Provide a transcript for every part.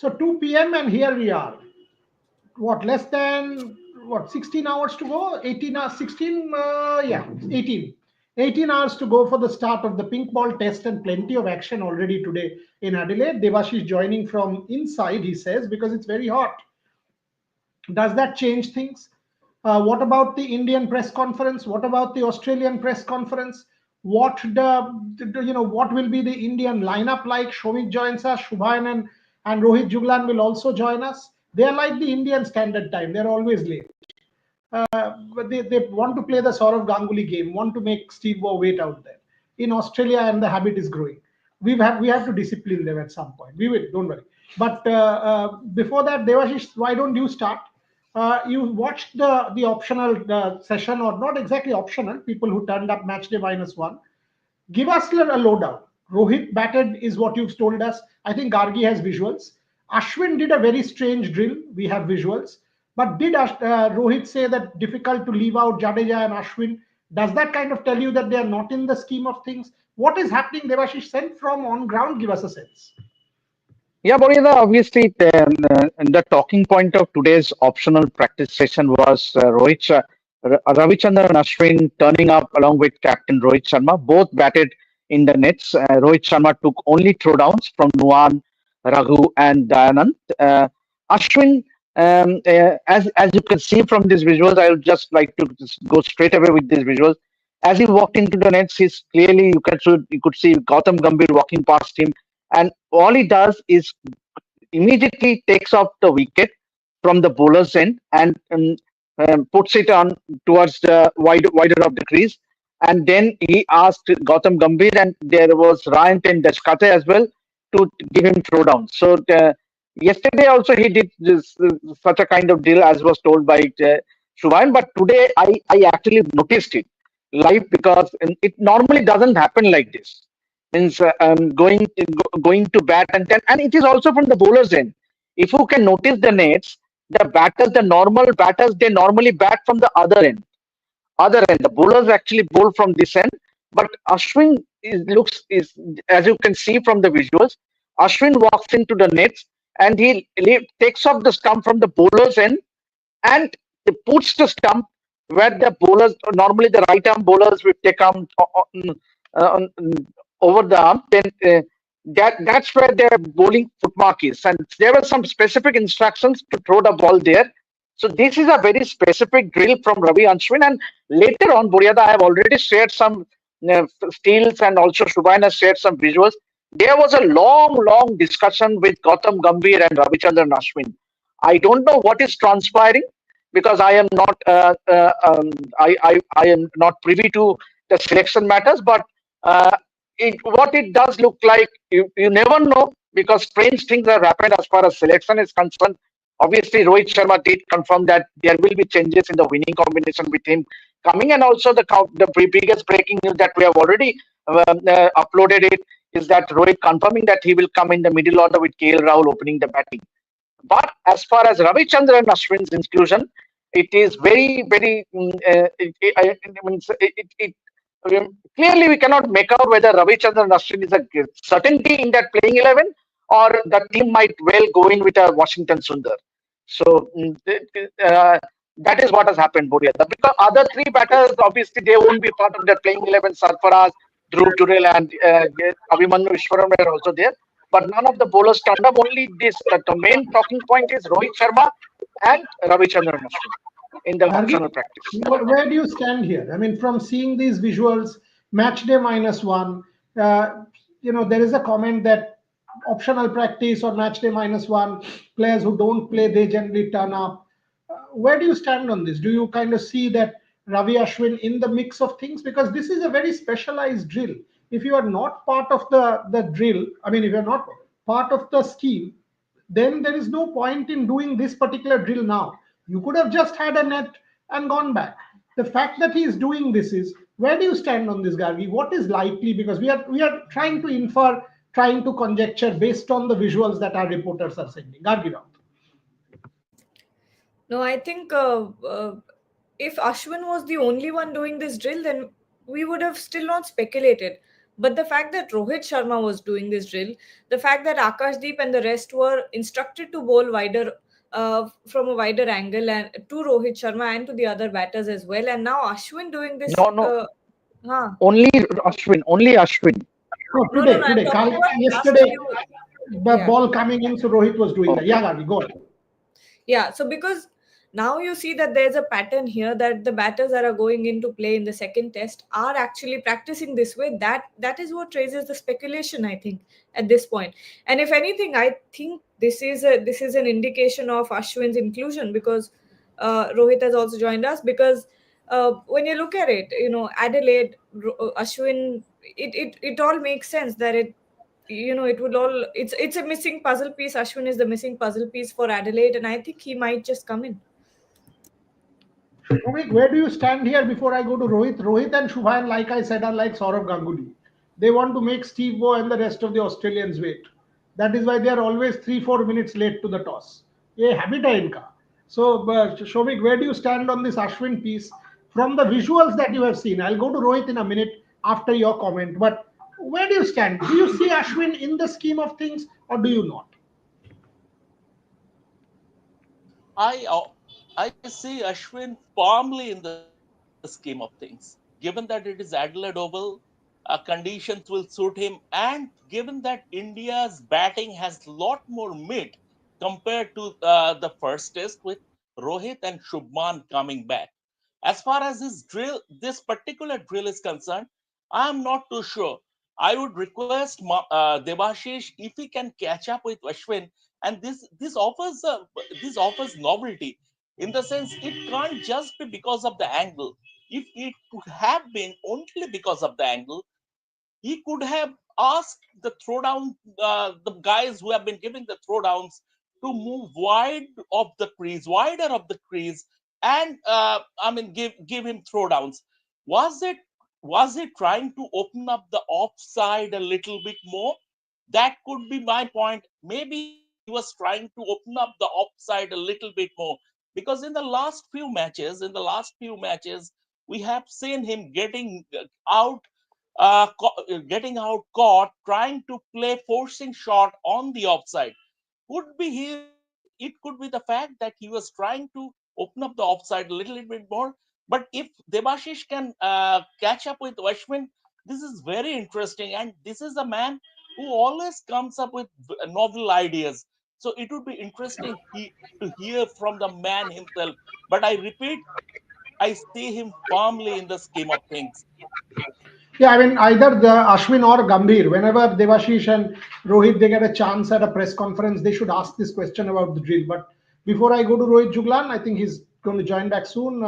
So 2 p.m. and here we are. What, less than 16 hours to go? 18 hours, 16, 18. 18 hours to go for the start of the pink ball test, and plenty of action already today in Adelaide. Devashish joining from inside, he says, because it's very hot. Does that change things? What about the Indian press conference? What about the Australian press conference? What will be the Indian lineup like? Shomik joins us, Shubhayan and Rohit Juglan will also join us. They are like the Indian standard time. They're always late. But they want to play the Saurav Ganguly game, want to make Steve Waugh wait out there. In Australia, and the habit is growing. We have to discipline them at some point. We will, don't worry. But before that, Devashish, why don't you start? You watched the optional session, or not exactly optional, people who turned up match day -1. Give us a lowdown. Rohit batted is what you've told us. I think Gargi has visuals. Ashwin did a very strange drill. We have visuals. But did Rohit say that difficult to leave out Jadeja and Ashwin? Does that kind of tell you that they are not in the scheme of things? What is happening, Devashish? Sent from on ground, give us a sense. Yeah, Borida, obviously the talking point of today's optional practice session was Ravichandran and Ashwin turning up along with Captain Rohit Sharma. Both batted in the nets. Rohit Sharma took only throwdowns from Nuwan, Raghu and Dayanand. Ashwin, as you can see from these visuals, I would just like to just go straight away with these visuals. As he walked into the nets, he's clearly you could see Gautam Gambhir walking past him, and all he does is immediately takes off the wicket from the bowler's end and puts it on towards the wider of the crease. And then he asked Gautam Gambhir, and there was Ryan and Deshkate as well, to give him throwdown. So yesterday also he did such a kind of drill as was told by Shubhayan, but today I actually noticed it live, because it normally doesn't happen like this. Means going to bat, and it is also from the bowler's end. If you can notice the nets, the normal batters, they normally bat from the other end. The bowlers actually bowl from this end, but Ashwin is as you can see from the visuals. Ashwin walks into the nets and he takes off the stump from the bowler's end and he puts the stump where the bowlers, normally the right arm bowlers will take arm on, over the arm, then that's where their bowling footmark is. And there were some specific instructions to throw the ball there. So this is a very specific drill from Ravi Ashwin. And later on, Buryada, I have already shared some steals, and also Shubhayan has shared some visuals. There was a long discussion with Gautam Gambhir and Ravichandran Ashwin. I don't know what is transpiring, because I am not I am not privy to the selection matters, but what it does look like, you never know, because strange things have happened as far as selection is concerned. Obviously, Rohit Sharma did confirm that there will be changes in the winning combination with him coming, and also the biggest breaking news that we have already uploaded it is that Rohit confirming that he will come in the middle order with KL Rahul opening the batting. But as far as Ravichandran and Ashwin's inclusion, it is very clearly we cannot make out whether Ravichandran and Ashwin is a certainty in that playing 11, or the team might well go in with a Washington Sundar. So that is what has happened, Buryada. Because other three batters, obviously, they won't be part of the playing 11. Sarfaraz, Dhruv Jurel, and Abhimanyu Vishwaram are also there. But none of the bowlers turned up. Only this. The main talking point is Rohit Sharma and Ravichandran Ashwin in the optional practice. Where do you stand here? I mean, from seeing these visuals, match day -1, there is a comment that optional practice or match day -1, players who don't play, they generally turn up. Where do you stand on this? Do you kind of see that Ravi Ashwin in the mix of things? Because this is a very specialized drill. If you are not part of the drill, I mean, if you're not part of the scheme, then there is no point in doing this particular drill now. You could have just had a net and gone back. The fact that he is doing this is, where do you stand on this, Gargi? What is likely? Because we are trying to infer, trying to conjecture based on the visuals that our reporters are sending. Gargi Rao. No, I think if Ashwin was the only one doing this drill, then we would have still not speculated. But the fact that Rohit Sharma was doing this drill, the fact that Akashdeep and the rest were instructed to bowl wider, from a wider angle, and to Rohit Sharma and to the other batters as well, and now Ashwin doing this. No, no, Huh. only Ashwin, only Ashwin. No, No, no, today, no. I'm today. talking about last Yesterday, few. the Yeah. ball coming in, so Rohit was doing that. Okay. Yeah, Gavi, go ahead. Yeah, so because now you see that there's a pattern here that the batters that are going into play in the second test are actually practicing this way. That is what raises the speculation, I think, at this point. And if anything, I think this is an indication of Ashwin's inclusion, because Rohit has also joined us. Because when you look at it, Adelaide, Ashwin, it all makes sense that it would all it's a missing puzzle piece. Ashwin is the missing puzzle piece for Adelaide, and I think he might just come in. Shomik, where do you stand here before I go to Rohit? Rohit and Shubhan, like I said, are like Saurav Ganguly. They want to make Steve Waugh and the rest of the Australians wait. That is why they are always 3-4 minutes late to the toss. ये habit है इनका. So, Shomik, where do you stand on this Ashwin piece? From the visuals that you have seen, I'll go to Rohit in a minute after your comment. But where do you stand? Do you see Ashwin in the scheme of things, or do you not? I see Ashwin firmly in the scheme of things. Given that it is Adelaide Oval, conditions will suit him, and given that India's batting has lot more meat compared to the first test with Rohit and Shubman coming back. As far as this particular drill is concerned, I am not too sure. I would request Debashish if he can catch up with Ashwin, and this offers novelty, in the sense it can't just be because of the angle. If it could have been only because of the angle, he could have asked the throwdown, the guys who have been giving the throwdowns, to move wider of the crease, and give him throwdowns. Was it was he trying to open up the offside a little bit more? That could be my point. Maybe he was trying to open up the offside a little bit more, because in the last few matches, we have seen him out getting out caught trying to play forcing shot on the offside. It could be the fact that he was trying to open up the offside a little bit more. But if Debashish can catch up with Ashwin, this is very interesting, and this is a man who always comes up with novel ideas. So it would be interesting to hear from the man himself. But I repeat, I see him firmly in the scheme of things. Yeah, I mean, either the Ashwin or Gambhir, whenever Devashish and Rohit they get a chance at a press conference, they should ask this question about the drill. But before I go to Rohit Juglan, I think he's going to join back soon.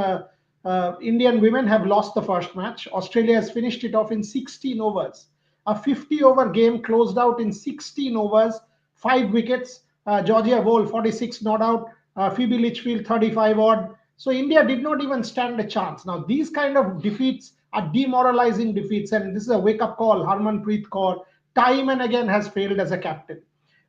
Indian women have lost the first match. Australia has finished it off in 16 overs. A 50-over game closed out in 16 overs, 5 wickets. Georgia Vole 46 not out. Phoebe Litchfield 35 odd. So India did not even stand a chance. Now these kind of defeats are demoralizing defeats, and this is a wake-up call. Harmanpreet Kaur time and again has failed as a captain.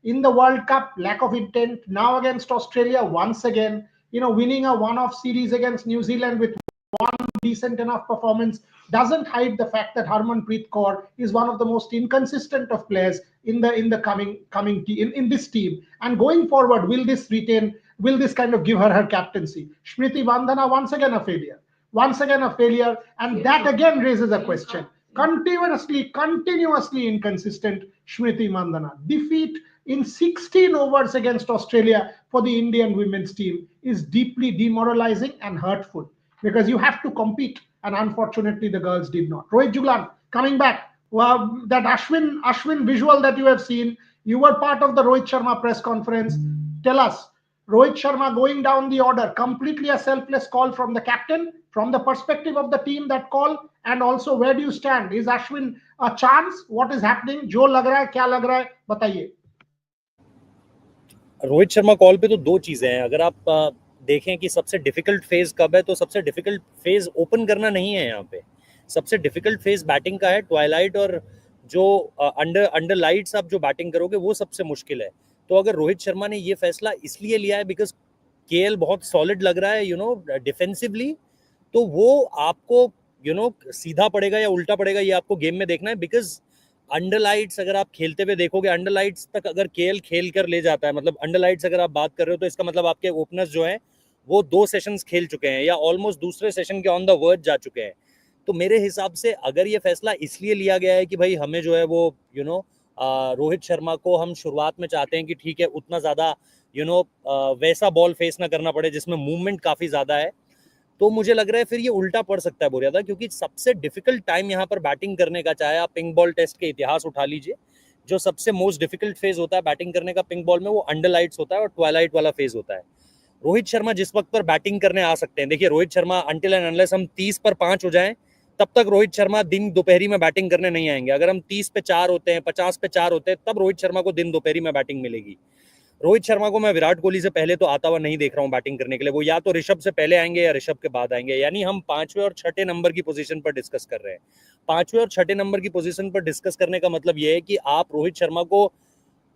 In the World Cup, lack of intent. Now against Australia, once again, winning a one-off series against New Zealand with one decent enough performance doesn't hide the fact that Harmanpreet Kaur is one of the most inconsistent of players in the in this team. And going forward, will this retain? Will this kind of give her captaincy? Smriti Bandhana once again a failure, and that again raises a question. Continuously inconsistent Smriti Mandana. Defeat in 16 overs against Australia for the Indian women's team is deeply demoralizing and hurtful, because you have to compete, and unfortunately the girls did not. Rohit Juglan, coming back, that Ashwin visual that you have seen, you were part of the Rohit Sharma press conference. Tell us, Rohit Sharma going down the order, completely a selfless call from the captain, from the perspective of the team, that call, and also where do you stand? Is Ashwin a chance? What is happening? जो लग रहा है, क्या लग रहा है? बताइए. Rohit Sharma call पे तो दो चीज़ें हैं. अगर आप देखें कि सबसे डिफिकल्ट फेज कब है, तो सबसे डिफिकल्ट फेज ओपन करना नहीं है. यहाँ पे सबसे डिफिकल्ट फेज बैटिंग का है, ट्वाइलाइट, और जो अंडर लाइट्स आप जो बैटिंग करोगे वो सबसे मुश्किल है. तो अगर रोहित शर्मा ने ये फैसला इसलिए लिया है बिकॉज केएल बहुत सॉलिड लग रहा है डिफेंसिवली, तो वो आपको सीधा पड़ेगा या उल्टा पड़ेगा, ये आपको गेम में देखना है. बिकॉज अंडर लाइट्स अगर आप खेलते हुए देखोगे, अंडर लाइट्स तक अगर केएल खेल कर ले जाता है, मतलब अंडर लाइट्स अगर आप बात कर रहे हो, तो इसका मतलब आपके ओपनर्स जो हैं वो 2 सेशंस खेल चुके हैं या ऑलमोस्ट दूसरे सेशन के ऑन द वर्ज जा चुके हैं। तो मेरे हिसाब से अगर ये फैसला इसलिए लिया गया है कि भाई हमें जो है वो रोहित शर्मा को हम शुरुआत में चाहते हैं कि ठीक है उतना ज़्यादा वैसा बॉल फेस ना करना पड़े जिसमें मूवमेंट काफ़ी ज़्यादा है, तो मुझे लग रहा है फिर ये उल्टा पड़ सकता है बोरियादा, क्योंकि सबसे डिफिकल्ट टाइम यहाँ पर बैटिंग करने का, चाहे आप पिंक बॉल टेस्ट के इतिहास उठा लीजिए, जो सबसे मोस्ट डिफिकल्ट फेज होता है बैटिंग करने का पिंक बॉल में, वो अंडर लाइट्स होता है और ट्वाइलाइट वाला फेज होता है। रोहित शर्मा जिस वक्त पर बैटिंग करने आ सकते हैं, देखिए Rohit Sharma until and unless हम 30 पर 5 हो जाएं, तब तक रोहित शर्मा दिन दोपहरी में बैटिंग करने नहीं आएंगे। अगर हम 30 पे 4 होते हैं, 50 पे 4 होते हैं, तब रोहित शर्मा को दिन दोपहरी में बैटिंग मिलेगी। रोहित शर्मा को मैं विराट कोहली से पहले तो आता हुआ नहीं देख रहा हूँ बैटिंग करने के लिए। वो या तो ऋषभ से पहले आएंगे या ऋषभ के बाद आएंगे। यानी हम 5वें और 6ठे नंबर की पोजीशन पर डिस्कस कर रहे हैं। 5वें और 6ठे नंबर की पोजीशन पर डिस्कस करने का मतलब ये है कि आप रोहित शर्मा को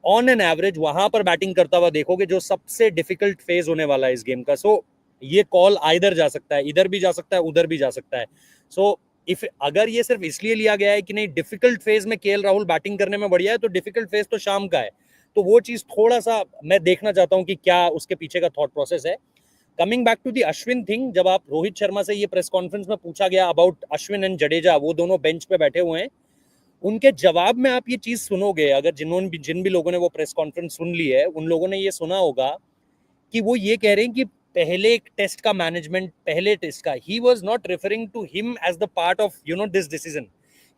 ऑन एन एवरेज वहां पर बैटिंग करता हुआ देखोगे, जो सबसे डिफिकल्ट फेज होने वाला है इस गेम का। सो ये कॉल आइदर जा सकता है, इधर भी जा सकता है, उधर भी जा सकता है। सो इफ अगर ये सिर्फ इसलिए लिया गया है कि नहीं डिफिकल्ट फेज में केएल राहुल बैटिंग करने में बढ़िया है, तो डिफिकल्ट फेज तो शाम का है। तो वो चीज थोड़ा सा मैं देखना चाहता हूं कि क्या उसके पीछे का थॉट प्रोसेस है। Coming back to the Ashwin thing, जब आप रोहित शर्मा से ये प्रेस कॉन्फ्रेंस में पूछा गया अबाउट अश्विन एंड जडेजा, वो दोनों बेंच पे बैठे हुए हैं, उनके जवाब में आप ये चीज सुनोगे, अगर जिन भी लोगों ने वो प्रेस कॉन्फ्रेंस सुन ली है, उन लोगों ने ये सुना होगा कि वो ये कह रहे हैं कि पहले टेस्ट का मैनेजमेंट, पहले टेस्ट का, he was not referring to him as the part of this decision.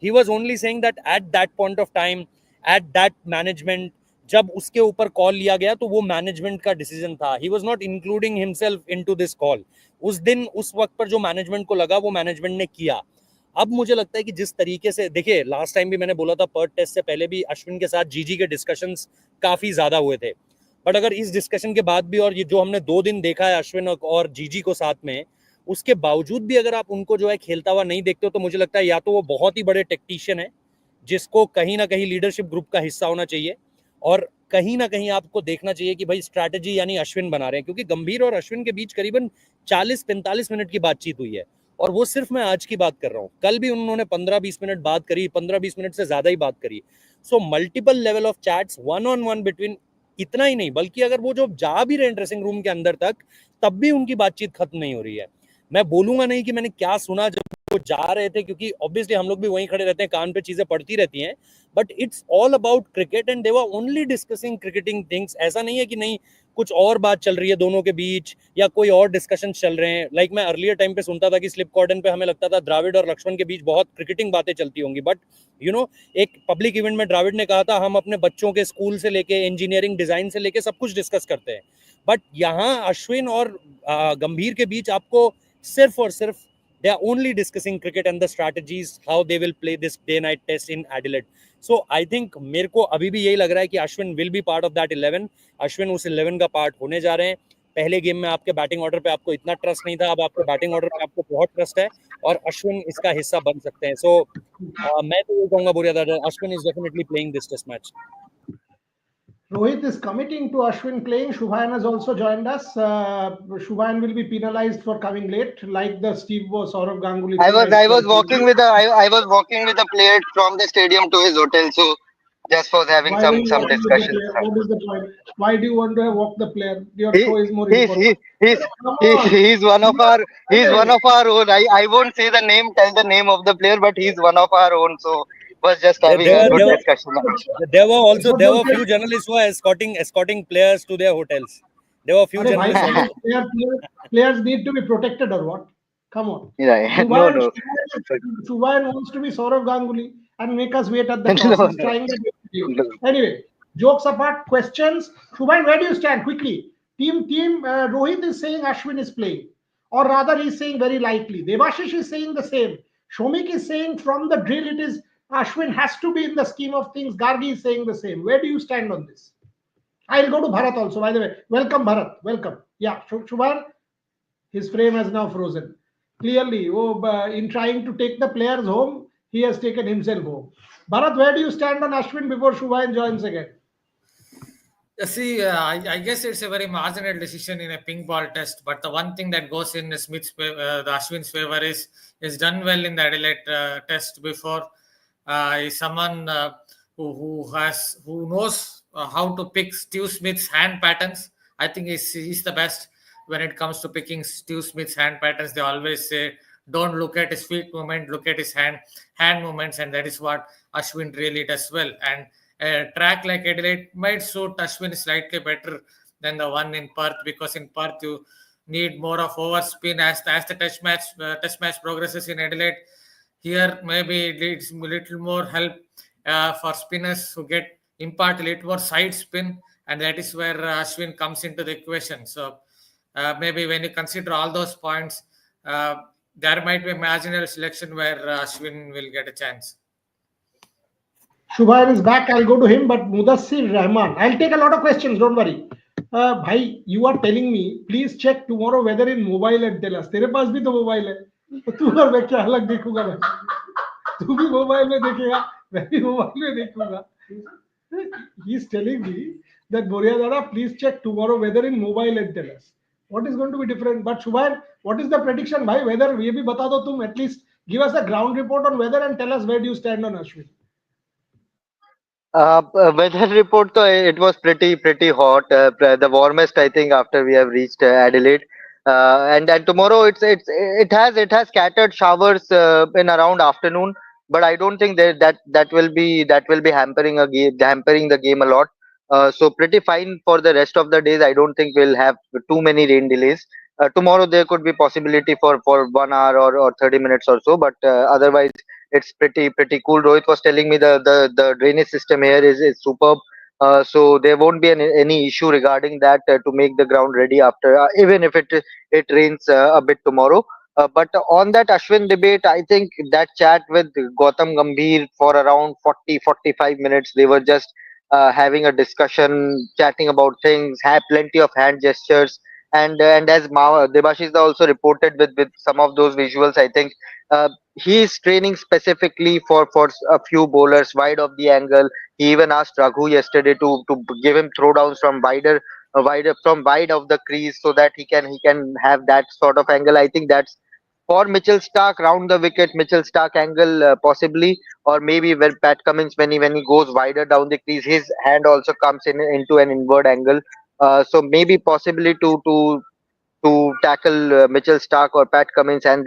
He was only saying that at that point of time, at that management, जब उसके ऊपर कॉल लिया गया तो वो मैनेजमेंट का डिसीजन था। ही was not including himself into this call. उस दिन उस वक्त पर जो मैनेजमेंट को लगा वो मैनेजमेंट ने किया। अब मुझे लगता है कि जिस तरीके से, देखिए लास्ट टाइम भी मैंने बोला था, पर्थ टेस्ट से पहले भी अश्विन के साथ जीजी के डिस्कशंस काफी ज्यादा हुए थे। बट अगर इस डिस्कशन के बाद भी, और ये जो हमने 2 दिन देखा है अश्विन और जीजी को साथ में, उसके बावजूद भी अगर आप उनको जो है खेलता हुआ नहीं देखते हो, तो मुझे लगता है या तो वो बहुत ही बड़े टेक्नीशियन है जिसको कहीं ना कहीं लीडरशिप ग्रुप का हिस्सा होना चाहिए, और कहीं ना कहीं आपको देखना चाहिए कि भाई स्ट्रैटेजी यानी अश्विन बना रहे हैं, क्योंकि गंभीर और अश्विन के बीच करीबन 40-45 मिनट की बातचीत हुई है। और वो सिर्फ मैं आज की बात कर रहा हूँ, कल भी उन्होंने 15-20 मिनट बात करी, 15-20 मिनट से ज्यादा ही बात करी। So multiple level of chats, one on one between, इतना ही नहीं बल्कि अगर वो जो जा भी रहे हैं ड्रेसिंग रूम के अंदर तक, तब भी उनकी बातचीत खत्म नहीं हो रही है। मैं बोलूंगा नहीं कि मैंने क्या सुना जब वो जा रहे थे, क्योंकि ऑब्वियसली हम लोग भी वहीं खड़े रहते हैं, कान पे चीजें पड़ती रहती हैं, but it's all about cricket and they were only discussing cricketing things. ऐसा नहीं है कि नहीं कुछ और बात चल रही है दोनों के बीच या कोई और डिस्कशन चल रहे हैं। लाइक मैं अर्लियर टाइम पे सुनता था कि स्लिप कॉर्डन पे हमें लगता था द्राविड और लक्ष्मण के बीच बहुत क्रिकेटिंग बातें चलती होंगी, बट एक पब्लिक इवेंट में द्राविड ने कहा था हम अपने बच्चों के स्कूल से लेके इंजीनियरिंग डिजाइन से लेके सब कुछ डिस्कस करते हैं। बट यहाँ अश्विन और गंभीर के बीच आपको सिर्फ और सिर्फ they are only discussing cricket and the strategies how they will play this day night test in Adelaide. So I think मेरे को अभी भी यही लग रहा है कि Ashwin will be part of that 11. Ashwin उस 11 का पार्ट होने जा रहे हैं। पहले गेम में आपके बैटिंग ऑर्डर पे आपको इतना ट्रस्ट नहीं था, अब आपके बैटिंग ऑर्डर पे आपको बहुत ट्रस्ट है और अश्विन इसका हिस्सा बन सकते हैं। सो मैं तो ये कहूंगा बुरिया, Ashwin is definitely playing this test match. Rohit is committing to Ashwin playing. Shubhayan has also joined us. Shubhayan will be penalized for coming late, like the Steve or Saurav Ganguly. I was walking with I was walking with a player from the stadium to his hotel, so just was having Why will you some walk with the discussion. player? What is the point? Why do you want to walk the player? Your He show is more he's he, important. he's Come he, on. he's one of our own. I won't say the name, tell the name of the player, but he's one of our own. So was just having a good discussion. There were few journalists who are escorting players to their hotels. There were few journalists also. Players need to be protected or what? Come on. Right. No. Shubhayan wants to be Saurav Ganguly and make us wait at the toss. He's trying to do. Anyway, jokes apart, questions. Shubhayan, where do you stand? Quickly. Team Rohit is saying Ashwin is playing. Or rather, he's saying very lightly. Devashish is saying the same. Shomik is saying from the drill it is Ashwin has to be in the scheme of things. Gargi is saying the same. Where do you stand on this? I'll go to Bharat also, by the way. Welcome, Bharat. Welcome. Yeah, Shubhayan, his frame has now frozen. Clearly, in trying to take the players home, he has taken himself home. Bharat, where do you stand on Ashwin before Shubhayan joins again? See, I guess it's a very marginal decision in a pink ball test. But the one thing that goes in Smith's, the Ashwin's favor is done well in the Adelaide test before. is someone who knows how to pick Steve Smith's hand patterns. I think he's the best when it comes to picking Steve Smith's hand patterns. They always say, don't look at his feet movement, look at his hand movements, and that is what Ashwin really does well. And a track like Adelaide might suit Ashwin slightly better than the one in Perth, because in Perth you need more of overspin as the test match progresses in Adelaide. Here maybe it needs a little more help for spinners who impart a little more side spin, and that is where Ashwin comes into the equation. So maybe when you consider all those points, there might be a marginal selection where Ashwin will get a chance. Shubhayan is back. I'll go to him, but Mudassir Rahman. I'll take a lot of questions. Don't worry. Bhai, you are telling me, please check tomorrow weather in mobile and tell us. तेरे पास भी तो mobile है. तो तू और मैं क्या अलग देखूंगा भाई? तू भी मोबाइल में देखेगा, मैं भी मोबाइल में देखूंगा. He's telling me that Boria, please check tomorrow weather in mobile and tell us. What is going to be different? But Shubhayan, what is the prediction, bhai? Weather, ये भी बता दो तुम. At least give us a ground report on weather and tell us where do you stand on Ashwin. Weather report, it was pretty hot. The warmest, I think, after we have reached Adelaide. And tomorrow it has scattered showers in around afternoon, but I don't think that will be hampering the game a lot. So pretty fine for the rest of the days. I don't think we'll have too many rain delays. Tomorrow there could be possibility for 1 hour or 30 minutes or so, but otherwise it's pretty cool. Rohit was telling me the drainage system here is superb. So there won't be any issue regarding that to make the ground ready after, even if it rains a bit tomorrow. But on that Ashwin debate, I think that chat with Gautam Gambhir for around 40-45 minutes, they were just having a discussion, chatting about things, have plenty of hand gestures, and as Debashish also reported with some of those visuals, I think he is training specifically for a few bowlers wide of the angle. He even asked Raghu yesterday to give him throwdowns from wider from wide of the crease so that he can have that sort of angle. I think that's for Mitchell Stark round the wicket, Mitchell Stark angle possibly, or maybe when Pat Cummins when he goes wider down the crease, his hand also comes into an inward angle. So maybe possibly to tackle Mitchell Stark or Pat Cummins and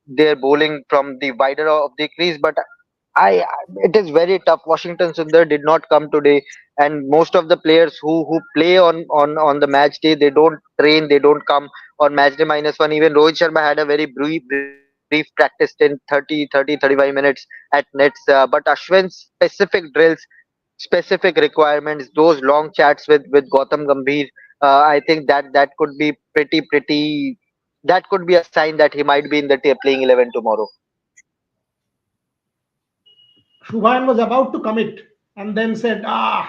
their bowling from the wider of the crease. But it is very tough. Washington Sundar did not come today, and most of the players who play on the match day, they don't train, they don't come on match day -1. Even Rohit Sharma had a very brief practice in 35 minutes at nets. But Ashwin's specific drills, specific requirements, those long chats with Gautam Gambhir, I think that could be pretty. That could be a sign that he might be in the playing 11 tomorrow. Shubhayan was about to commit and then said, nah,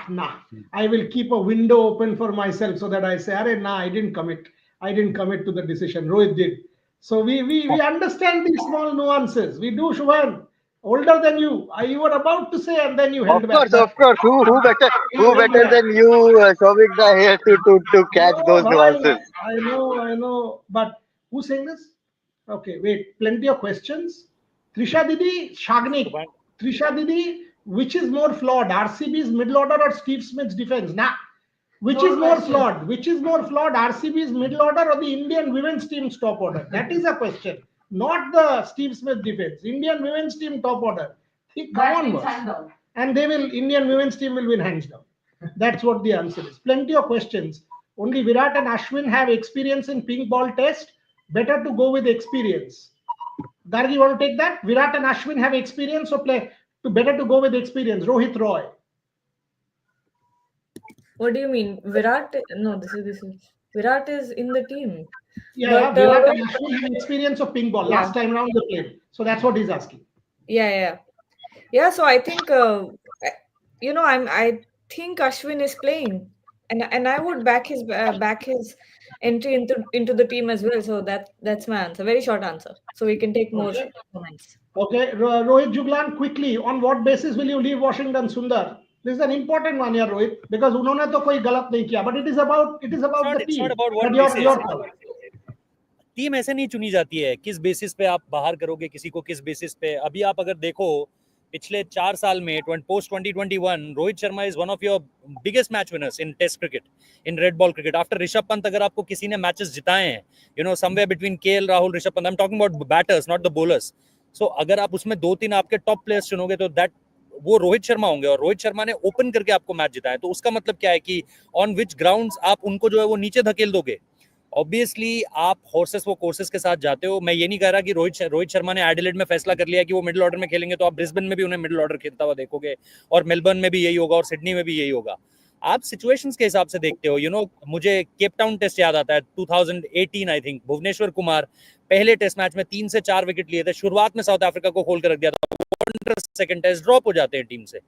I will keep a window open for myself so that I say, nah, I didn't commit. I didn't commit to the decision. Rohit did. So we understand these small nuances. We do, Shubhayan. Older than you. You were about to say and then you held back. Of course. Who better than you, Shobik, here to catch those nuances? I know. But who's saying this? Okay, wait. Plenty of questions. Trisha Didi, Shagnik. Trisha Didi, which is more flawed, RCB's middle order or Steve Smith's defense? Which is more flawed? Which is more flawed, RCB's middle order or the Indian women's team's top order? That is a question, not the Steve Smith defense. Indian women's team top order. Come on, and Indian women's team will win hands down. That's what the answer is. Plenty of questions. Only Virat and Ashwin have experience in pink ball test. Better to go with experience. Gargi, you want to take that? Virat and Ashwin have experience, so better to go with experience. Rohit Roy. What do you mean? Virat? No, this is Virat is in the team. Yeah, but, Virat and Ashwin have experience of pink ball. Last time round they played. So that's what he's asking. Yeah. So I think I think Ashwin is playing, and I would back his entry into the team as well. So that's my answer. Very short answer. So we can take more comments. Okay, Rohit Juglan, quickly, on what basis will you leave Washington Sundar? This is an important one here, Rohit, because उन्होंने तो कोई गलत नहीं किया, but it is about the team. It's not about what basis. Team ऐसे नहीं चुनी जाती है किस बेसिस पे आप बाहर करोगे किसी को, किस बेसिस पे. अभी आप अगर देखो पिछले 4 साल में post 2021 Rohit Sharma is one of your biggest match winners in test cricket, in red ball cricket. After Rishabh Pant अगर आपको किसी ने मैचेस जिताए हैं, somewhere between KL Rahul, Rishabh Pant, I am talking about batters not the bowlers. So अगर आप उसमें 2-3 आपके टॉप प्लेयर्स चुनोगे तो दैट वो रोहित शर्मा होंगे, और रोहित शर्मा ने ओपन करके आपको मैच जिताया। तो उसका मतलब क्या है कि ऑन विच ग्राउंड्स आप उनको जो है वो नीचे धकेल दोगे। ऑब्वियसली आप हॉर्सेस वो कोर्सेस के साथ जाते हो। मैं ये नहीं कह रहा कि रोहित शर्मा ने एडिलेड में फैसला कर लिया कि वो मिडिल ऑर्डर में खेलेंगे, तो आप ब्रिस्बेन में भी उन्हें मिडिल ऑर्डर खेलता हुआ देखोगे, और मेलबर्न में भी यही होगा, और सिडनी में भी यही होगा। आप सिचुएशंस के हिसाब से देखते हो। मुझे केप टाउन टेस्ट याद आता है 2018 आई थिंक, भुवनेश्वर कुमार पहले टेस्ट मैच में 3 से 4 विकेट लिए थे, शुरुआत में साउथ अफ्रीका को खोल कर रख दिया था, सेकंड टेस्ट ड्रॉप हो जाते हैं टीम से।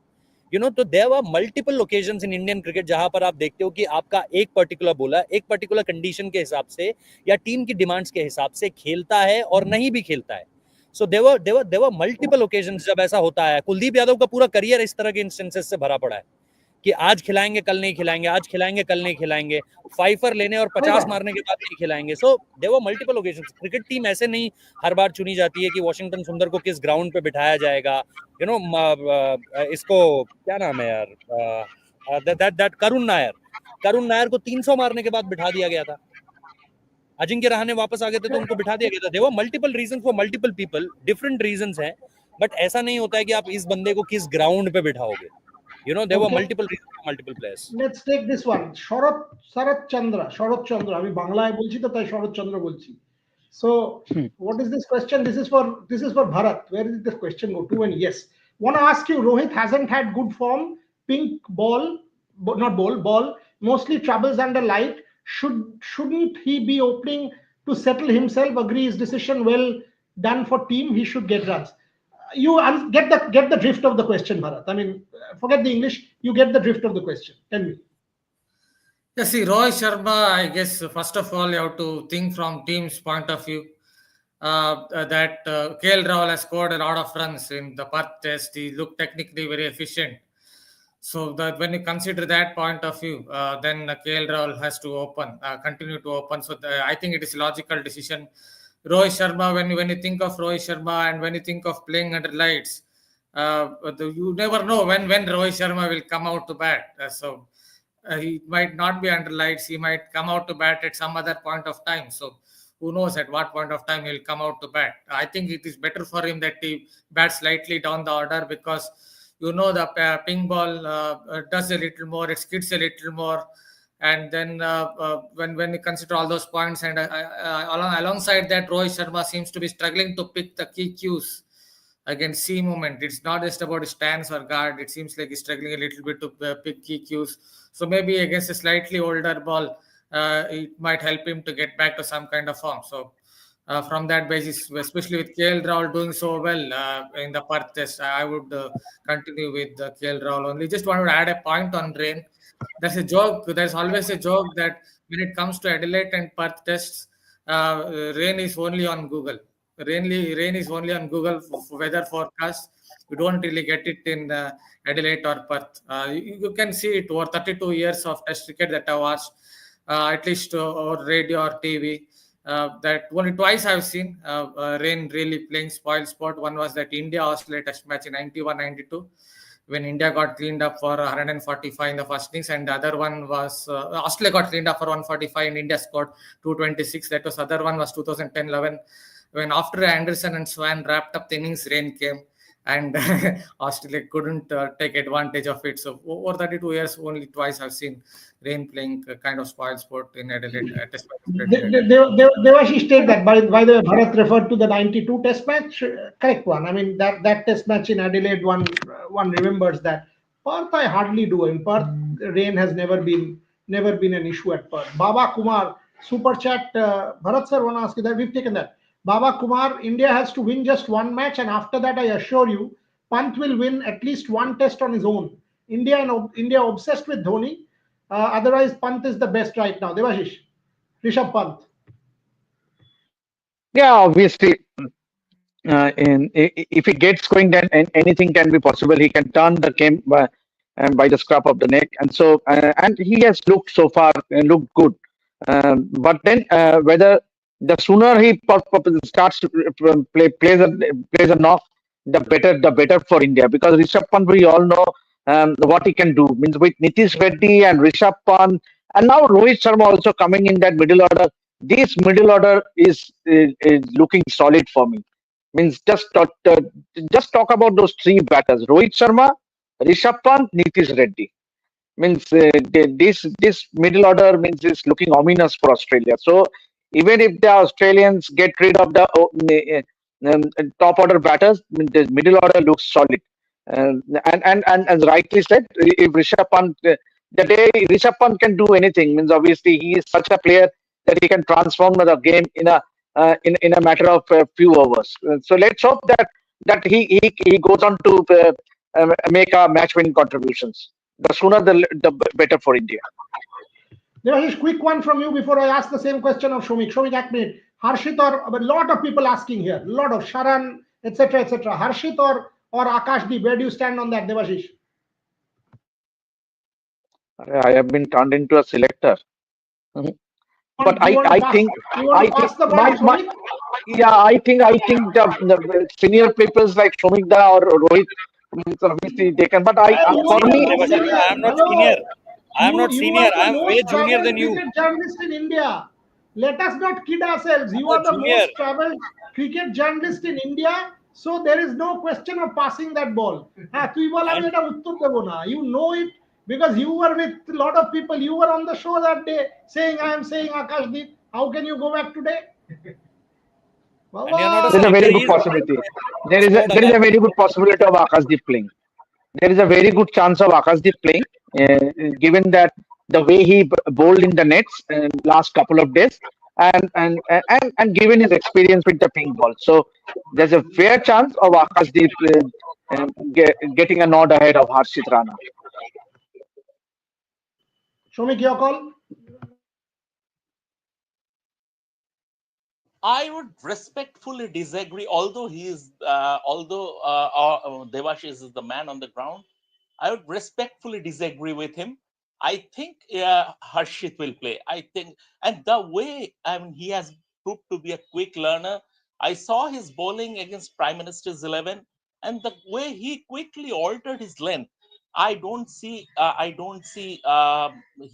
तो there were multiple occasions in Indian cricket जहां पर आप देखते हो कि आपका एक पर्टिकुलर बॉलर एक पर्टिकुलर कंडीशन के हिसाब से या टीम की डिमांड्स के हिसाब से खेलता है और नहीं भी खेलता है। So there were multiple occasions जब ऐसा होता है। कुलदीप यादव का पूरा करियर इस तरह के इंस्टेंसेस से भरा पड़ा है कि आज खिलाएंगे कल नहीं खिलाएंगे, आज खिलाएंगे कल नहीं खिलाएंगे, फाइफर लेने और 50 मारने के बाद नहीं खिलाएंगे। So there were multiple occasions. Cricket team ऐसे नहीं हर बार चुनी जाती है कि वॉशिंगटन सुंदर को किस ग्राउंड पे बिठाया जाएगा। इसको क्या नाम है यार, दैट करुण नायर को 300 मारने के बाद बिठा दिया गया था। अजिंक्य रहाणे वापस आ गए थे तो उनको बिठा दिया गया था। There were multiple reasons for multiple people, different reasons हैं, बट ऐसा नहीं होता है कि आप इस बंदे को किस ग्राउंड पे बिठाओगे। There were multiple reasons for multiple players. Let's take this one. Sharat Chandra. আমি বাংলায় বলছি তো তাই শরৎ চন্দ্র বলছি। So what is this question? This is for Bharat. Where did this question go to? And yes, want to ask you, Rohit hasn't had good form. Pink ball, mostly troubles under light. Shouldn't he be opening to settle himself? Agree his decision well done for team. He should get runs. You get the drift of the question, Bharat. I mean, forget the English. You get the drift of the question. Tell me. Yeah, see, Rohit Sharma, I guess, first of all, you have to think from team's point of view. That KL Rahul has scored a lot of runs in the Perth test. He looked technically very efficient. So that when you consider that point of view, then KL Rahul has to continue to open. So I think it is a logical decision. Rohit Sharma, when you think of Rohit Sharma and when you think of playing under lights, you never know when Rohit Sharma will come out to bat. He might not be under lights. He might come out to bat at some other point of time. So who knows at what point of time he'll come out to bat. I think it is better for him that he bats slightly down the order, because the ping ball does a little more, it skids a little more. And then when you consider all those points, and alongside that, Rohit Sharma seems to be struggling to pick the key cues against C movement. It's not just about his stance or guard. It seems like he's struggling a little bit to pick key cues. So maybe against a slightly older ball, it might help him to get back to some kind of form. So from that basis, especially with KL Rahul doing so well in the Perth test, I would continue with KL Rahul only. Just wanted to add a point on rain. There's a joke. There's always a joke that when it comes to Adelaide and Perth tests, rain is only on Google. Rain is only on Google for weather forecast. You don't really get it in Adelaide or Perth. You can see it over 32 years of test cricket that I watched, at least over radio or TV. That only twice I've seen rain really playing spoil sport. One was that India-Australia test match in 91-92. When India got cleaned up for 145 in the first innings, and the other one was Australia got cleaned up for 145 and India scored 226. That was other one was 2010-11, when after Anderson and Swan wrapped up the innings, rain came and Australia couldn't take advantage of it. So over 32 years, only twice I've seen rain playing kind of spoil sport in Adelaide. Devashish, take that. By the way, Bharat referred to the 92 test match. Correct one. I mean, that test match in Adelaide, one remembers that. Perth, I hardly do. In Perth, rain has never been an issue at Perth. Baba Kumar, super chat. Bharat sir, want to ask you that. We've taken that. Baba Kumar, India has to win just one match, and after that, I assure you, Pant will win at least one test on his own. India obsessed with Dhoni. Otherwise, Pant is the best right now. Devashish, Rishabh Pant. Yeah, obviously, if he gets going, then anything can be possible. He can turn the game by the scruff of the neck, and so and he has looked so far looked good. But then whether the sooner he starts to plays a knock, the better for India, because Rishabh Pant, we all know what he can do. Means with Nitish Reddy and Rishabh Pant, and now Rohit Sharma also coming in that middle order. This middle order is looking solid for me. Means just talk about those three batters: Rohit Sharma, Rishabh Pant, Nitish Reddy. Means this middle order means is looking ominous for Australia. So even if the Australians get rid of the top order batters, the middle order looks solid. And as rightly said, if Rishabh Pant, the day Rishabh Pant can do anything, means obviously he is such a player that he can transform the game in a matter of a few hours. So let's hope that he goes on to make a match winning contributions. The sooner the better for India. Devashish, quick one from you before I ask the same question of Shomik. Shomik, एक minute. Harshit or a lot of people asking here, a lot of Sharan, etc., etc. Harshit or Akashdeep, where do you stand on that, Devashish? I have been turned into a selector. But Do you want to I pass, think do you want I to think pass the ball to my Shomik? yeah I think the senior papers like Shomikda or Rohit, means obviously they can. But Hey, you for are the me, most Devashish, senior. I am not Hello. senior. I am not You senior. are I the am way most junior traveled than you. cricket journalist in India. Let us not kid ourselves. You I'm a are the junior. most traveled cricket journalist in India. So there is no question of passing that ball. তুই বল আমি And এটা উত্তর দেব না. You know it because you were with a lot of people. You were on the show that day saying I am saying Akashdeep. How can you go back today? you're not a there's a selector very good either. possibility. It's about There is a Akash. very good possibility of Akashdeep playing. There is a very good chance of Akashdeep playing, given that the way he bowled in the nets last couple of days, and given his experience with the pink ball. So there's a fair chance of Akashdeep getting a nod ahead of Harshit Rana. Shomik, your call. I would respectfully disagree. Although Devashish is the man on the ground, I would respectfully disagree with him. I think Harshit will play. I think, and the way he has proved to be a quick learner. I saw his bowling against Prime Minister's 11, and the way he quickly altered his length. I don't see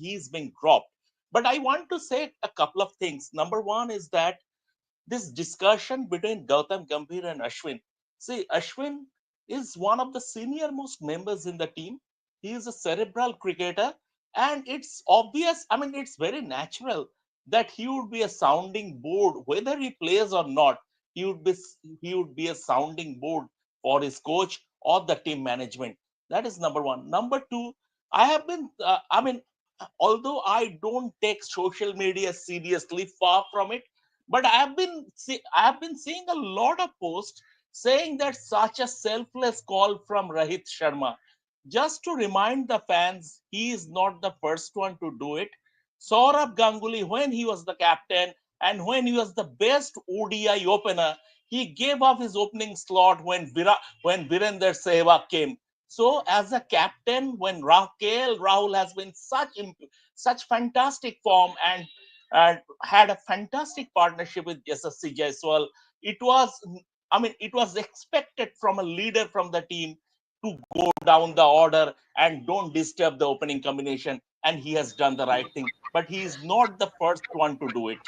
he's being dropped. But I want to say a couple of things. Number one is that this discussion between Gautam Gambhir and Ashwin. See, Ashwin is one of the senior most members in the team. He is a cerebral cricketer, and it's obvious, it's very natural that he would be a sounding board, whether he plays or not. He would be he would be a sounding board for his coach or the team management. That is number one. Number two, I have been, although I don't take social media seriously, far from it, but I have been seeing a lot of posts saying that such a selfless call from Rohit Sharma. Just to remind the fans, he is not the first one to do it. Saurabh Ganguly, when he was the captain and when he was the best ODI opener, he gave up his opening slot when when Virender Sehwag came. So, as a captain, when Rahul has been such fantastic form and had a fantastic partnership with SSC Jaiswal, it was it was expected from a leader from the team to go down the order and don't disturb the opening combination, and he has done the right thing, but he is not the first one to do it.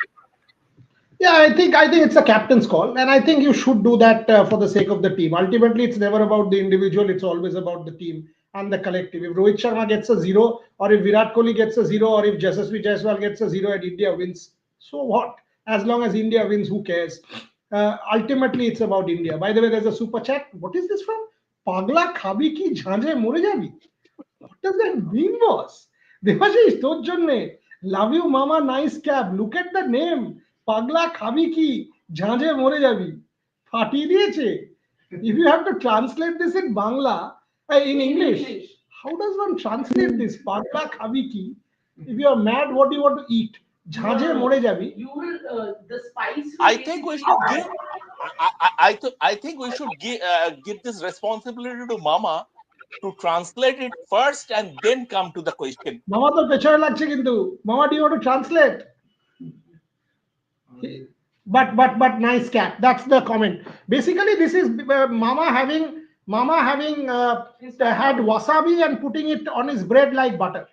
Yeah, I think it's a captain's call, and I think you should do that for the sake of the team. Ultimately, it's never about the individual; it's always about the team and the collective. If Rohit Sharma gets a zero, or if Virat Kohli gets a zero, or if Yashasvi Jaiswal gets a zero and India wins, so what? As long as India wins, who cares? Ultimately, it's about India. By the way, there's a super chat. What is this from? Pagla khabi ki jhanjhe more jabi. What does that mean, boss? Devashish, তোর জন্যে love you মামা nice cab look at the name পাগলা খাবি কি ঝাঁঝে মরে যাবি ফাটিয়ে দিয়েছে if you have to translate this in Bangla in English how does one translate this পাগলা খাবি কি if you are mad what do you want to eat ঝাঁঝে মরে যাবি You will the spice will I think we should give. I think we should give this responsibility to Mama to translate it first and then come to the question. মামা তো পেছনে লাগছে কিন্তু মামা do you want to translate but nice cat. That's the comment. Basically, this is Mama having had wasabi and putting it on his bread like butter.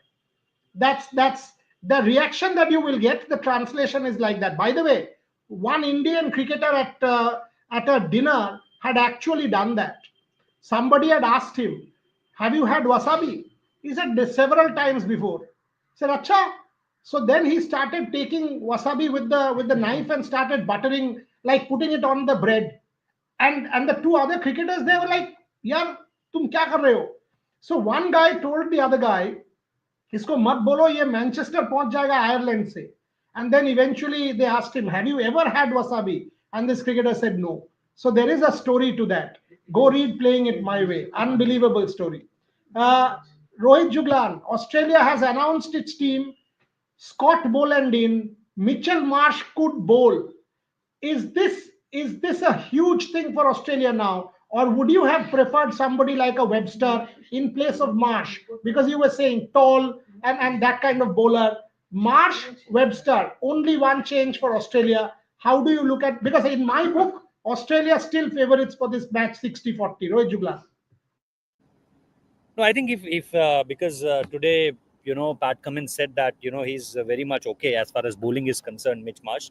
That's the reaction that you will get. The translation is like that. By the way, one Indian cricketer at a dinner had actually done that. Somebody had asked him, "Have you had wasabi?" He said, "Several times before." He said, "Acha." So then he started taking wasabi with the knife and started buttering, like putting it on the bread. And the two other cricketers, they were like, "Yaar, tum kya kar rahe ho?" So one guy told the other guy, इसको मत बोलो ये Manchester पहुंच जाएगा Ireland से. And then eventually they asked him, "Have you ever had wasabi?" And this cricketer said no. So there is a story to that. Go read Playing It My Way. Unbelievable story. uh, Rohit Juglan, Australia has announced its team. Scott Boland in, Mitchell Marsh could bowl. Is this a huge thing for Australia now, or would you have preferred somebody like a Webster in place of Marsh? Because you were saying tall and that kind of bowler. Marsh, Webster, only one change for Australia. How do you look at, because in my book, Australia still favorites for this match 60-40. Rohit Juglan. No, I think if because today, Pat Cummins said that he's very much okay as far as bowling is concerned. Mitch Marsh,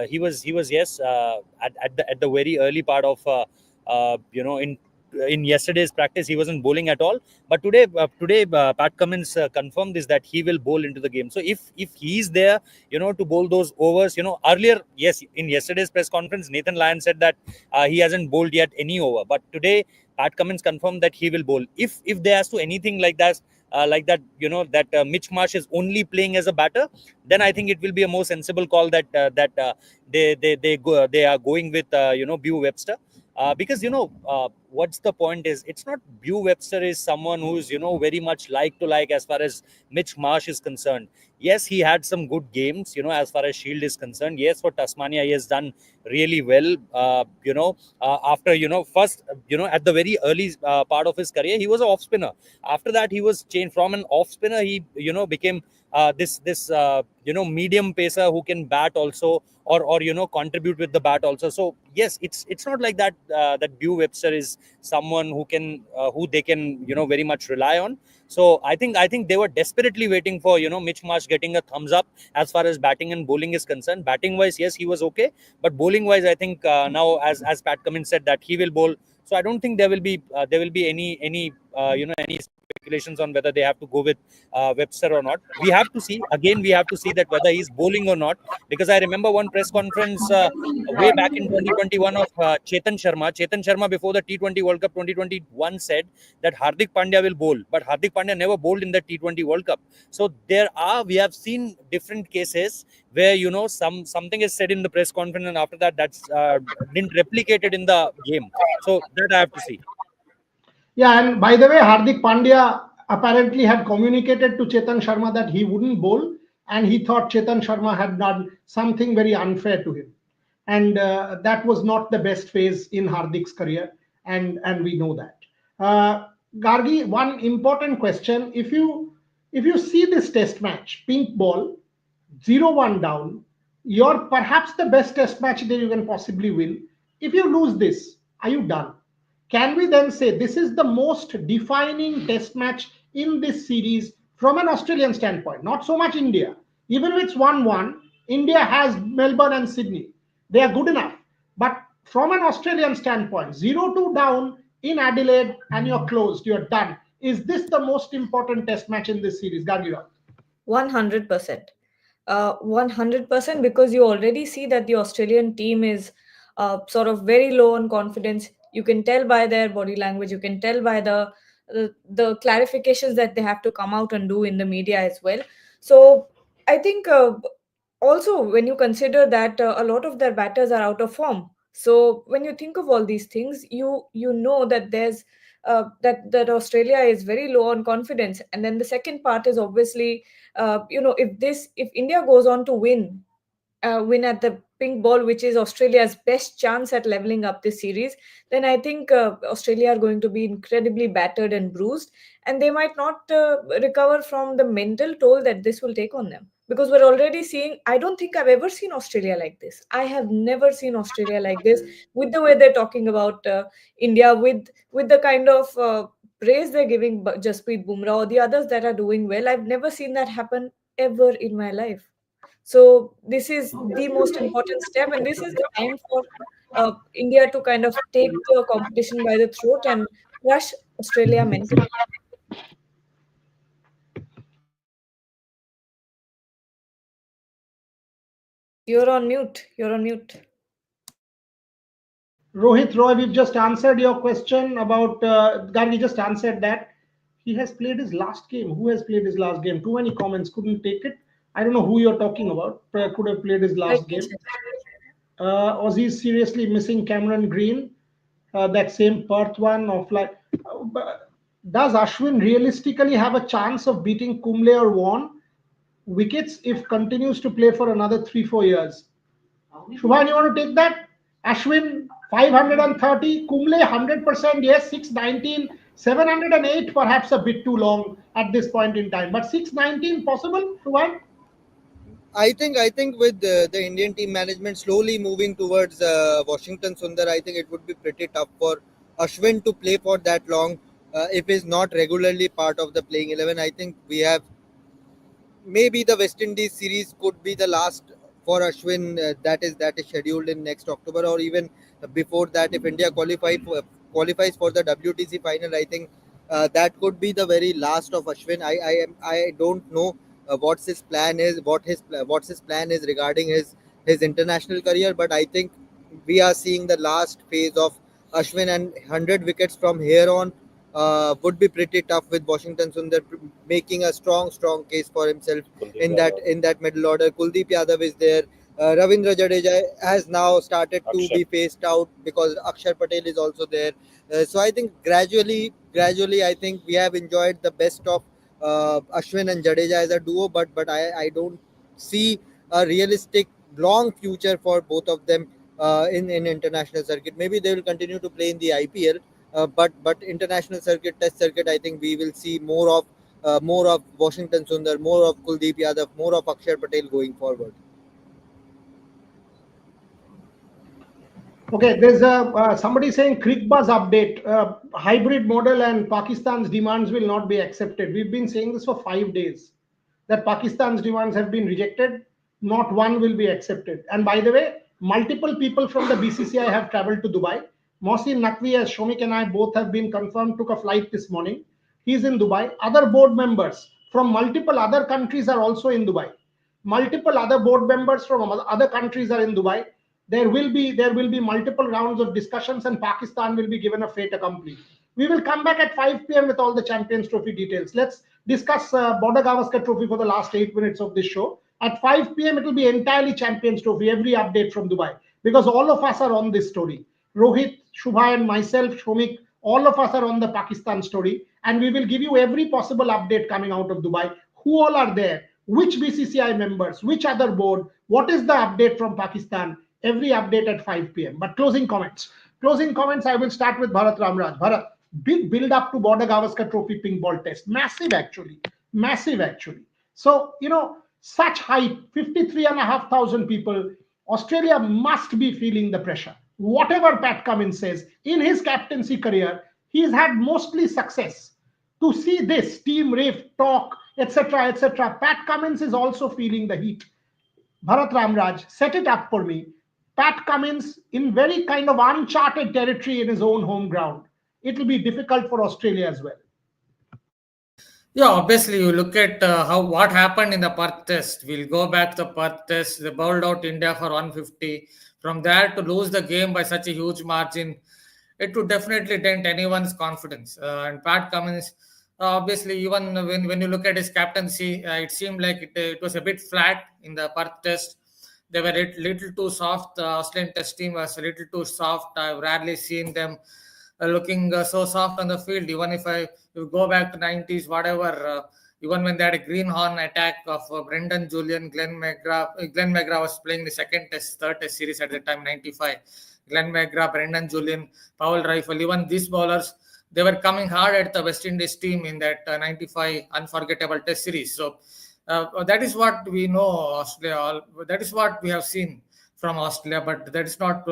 he was yes, at the very early part of in yesterday's practice he wasn't bowling at all. But today Pat Cummins confirmed this, that he will bowl into the game. So if he's there, to bowl those overs, earlier, yes, in yesterday's press conference Nathan Lyon said that he hasn't bowled yet any over, but today Pat Cummins confirmed that he will bowl. If there has to anything like that, that Mitch Marsh is only playing as a batter, then I think it will be a more sensible call that they are going with Bew Webster. Because what's the point is, it's not Bew Webster is someone who's very much like to like as far as Mitch Marsh is concerned. Yes, he had some good games as far as Shield is concerned. Yes, for Tasmania he has done really well. After first at the very early part of his career he was an off spinner. After that he was changed from an off spinner. He became this medium pacer who can bat also, or contribute with the bat also. So yes, it's not like that that Bew Webster is someone who they can very much rely on. So I think they were desperately waiting for Mitch Marsh getting a thumbs up as far as batting and bowling is concerned. Batting wise, yes, he was okay, but bowling wise, I think now as Pat Cummins said that he will bowl. So I don't think there will be any speculations on whether they have to go with Webster or not. We have to see again. We have to see that whether he's bowling or not, because I remember one press conference way back in 2021 of Chetan Sharma. Chetan Sharma before the T20 World Cup 2021 said that Hardik Pandya will bowl, but Hardik Pandya never bowled in the T20 World Cup. So we have seen different cases where something is said in the press conference and after that that's didn't replicate it in the game. So that I have to see. Yeah, and by the way, Hardik Pandya apparently had communicated to Chetan Sharma that he wouldn't bowl, and he thought Chetan Sharma had done something very unfair to him, and that was not the best phase in Hardik's career, and we know that. Gargi, one important question: if you see this Test match, pink ball, 0-1 down, you're perhaps the best Test match that you can possibly win. If you lose this, are you done? Can we then say this is the most defining Test match in this series from an Australian standpoint? Not so much India. Even if it's 1-1, India has Melbourne and Sydney. They are good enough. But from an Australian standpoint, 0-2 down in Adelaide and you're closed, you're done. Is this the most important Test match in this series, Gargira? 100%. 100%, because you already see that the Australian team is sort of very low on confidence. You can tell by their body language. You can tell by the clarifications that they have to come out and do in the media as well. So I think also when you consider that a lot of their batters are out of form. So when you think of all these things, you know that there's that Australia is very low on confidence. And then the second part is obviously if India goes on to win at the pink ball, which is Australia's best chance at leveling up this series, then I think Australia are going to be incredibly battered and bruised, and they might not recover from the mental toll that this will take on them. because we're already seeing, I don't think I've ever seen Australia like this. I have never seen Australia like this, with the way they're talking about India, with the kind of praise they're giving Jasprit Bumrah or the others that are doing well. I've never seen that happen ever in my life. So this is the most important step, and this is the time for India to kind of take the competition by the throat and crush Australia mentally. You're on mute. You're on mute. Rohit Roy, we've just answered your question about Gargi just answered that. He has played his last game. Who has played his last game? Too many comments, couldn't take it. I don't know who you're talking about. Could have played his Let last me game. check. Aussies seriously missing Cameron Green. That same Perth one of like. Does Ashwin realistically have a chance of beating Kumble or Vaughan wickets if continues to play for another 3-4 years? Shubhan, you want to take that? Ashwin 530, Kumble 100%, yes, 619, 708 perhaps a bit too long at this point in time, but 619 possible, Shubhan? I think with the Indian team management slowly moving towards Washington Sundar, I think it would be pretty tough for Ashwin to play for that long if he's not regularly part of the playing 11. I think we have maybe the West Indies series could be the last for Ashwin that is scheduled in next October, or even before that if India qualifies for the WTC final. I think that could be the very last of Ashwin. I don't know what's his plan is what's his plan is regarding his international career, but I think we are seeing the last phase of Ashwin, and 100 wickets from here on would be pretty tough with Washington Sundar making a strong case for himself in that middle order. Kuldeep Yadav is there. Ravindra Jadeja has now started to be phased out because Akshar Patel is also there. So I think gradually, I think we have enjoyed the best of Ashwin and Jadeja as a duo, but I don't see a realistic long future for both of them in international circuit. Maybe they will continue to play in the IPL, but international circuit, test circuit, I think we will see more of Washington Sundar, more of Kuldeep Yadav, more of Akshar Patel going forward. Okay, there's a somebody saying Crick Buzz update. Hybrid model and Pakistan's demands will not be accepted. We've been saying this for 5 days that Pakistan's demands have been rejected. Not one will be accepted. And by the way, multiple people from the BCCI have traveled to Dubai. Mohsin Naqvi, as Shomik and I both have been confirmed, took a flight this morning. He's in Dubai. Other board members from multiple other countries are also in Dubai. Multiple other board members from other countries are in Dubai. There will be multiple rounds of discussions, and Pakistan will be given a fait accompli. We will come back at 5 p.m. with all the Champions Trophy details. Let's discuss Border Gavaskar Trophy for the last 8 minutes of this show. At 5 p.m., it will be entirely Champions Trophy, every update from Dubai, because all of us are on this story. Rohit, Shubha, and myself, Shomik, all of us are on the Pakistan story, and we will give you every possible update coming out of Dubai. Who all are there? Which BCCI members? Which other board? What is the update from Pakistan? Every update at 5 p.m. But closing comments. Closing comments, I will start with Bharat Ramraj. Bharat, big build up to Border Gavaskar Trophy ping ball test. Massive, actually. Massive, actually. So, such hype, 53,500 people. Australia must be feeling the pressure. Whatever Pat Cummins says, in his captaincy career, he's had mostly success. To see this team rave, talk, etc., Pat Cummins is also feeling the heat. Bharat Ramraj, set it up for me. Pat Cummins in very kind of uncharted territory in his own home ground. It will be difficult for Australia as well. Yeah, obviously, you look at what happened in the Perth Test. We'll go back to the Perth Test. They bowled out India for 150. From there to lose the game by such a huge margin, it would definitely dent anyone's confidence. And Pat Cummins, obviously, even when you look at his captaincy, it seemed like it was a bit flat in the Perth Test. They were a little too soft. The Australian Test team was a little too soft. I've rarely seen them looking so soft on the field. Even if you go back to 90s, whatever, even when they had a greenhorn attack of Brendan Julian, Glenn McGrath was playing the third test series at the time, 95. Glenn McGrath, Brendan Julian, Powell Rifle, even these bowlers, they were coming hard at the West Indies team in that 95 unforgettable test series. So That is what we know Australia. That is what we have seen from Australia, but that is not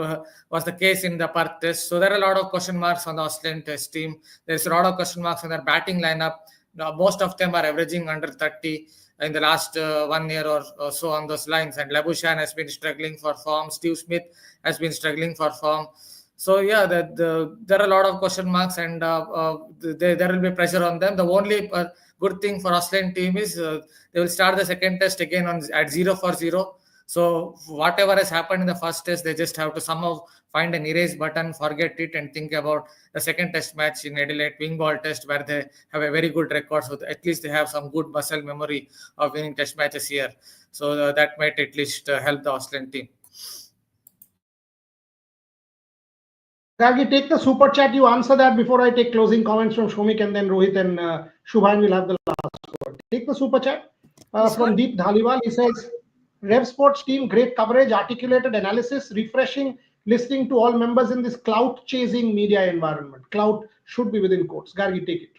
was the case in the Perth Test. So there are a lot of question marks on the Australian Test team. There's a lot of question marks on their batting lineup. Now, most of them are averaging under 30 in the last 1 year or so on those lines. And Labuschagne has been struggling for form. Steve Smith has been struggling for form. So yeah, there are a lot of question marks, and there will be pressure on them. The only good thing for Australian team is they will start the second test again at 0-0. So whatever has happened in the first test, they just have to somehow find an erase button, forget it, and think about the second test match in Adelaide, wing ball test, where they have a very good record. So at least they have some good muscle memory of winning test matches here. So that might at least help the Australian team. Gargi, take the super chat. You answer that before I take closing comments from Shomik, and then Rohit and Shubhan will have the last word. Take the super chat from Deep Dhaliwal. He says, Rev Sports team, great coverage, articulated analysis, refreshing listening to all members in this clout chasing media environment. Clout should be within quotes. Gargi, take it.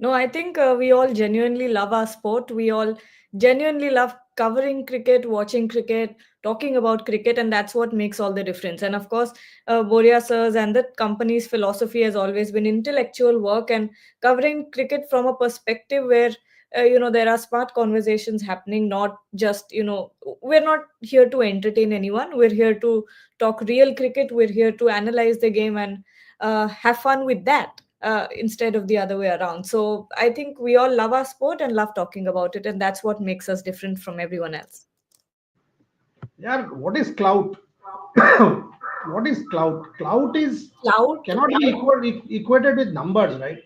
No, I think we all genuinely love our sport. We all genuinely love covering cricket, watching cricket, talking about cricket, and that's what makes all the difference. And of course, Boria Sirs and the company's philosophy has always been intellectual work and covering cricket from a perspective where there are smart conversations happening, not just we're not here to entertain anyone. We're here to talk real cricket. We're here to analyze the game and have fun with that. Instead of the other way around. So I think we all love our sport and love talking about it, and that's what makes us different from everyone else. Yeah, what is clout? What is clout? Clout cannot be equated with numbers, right?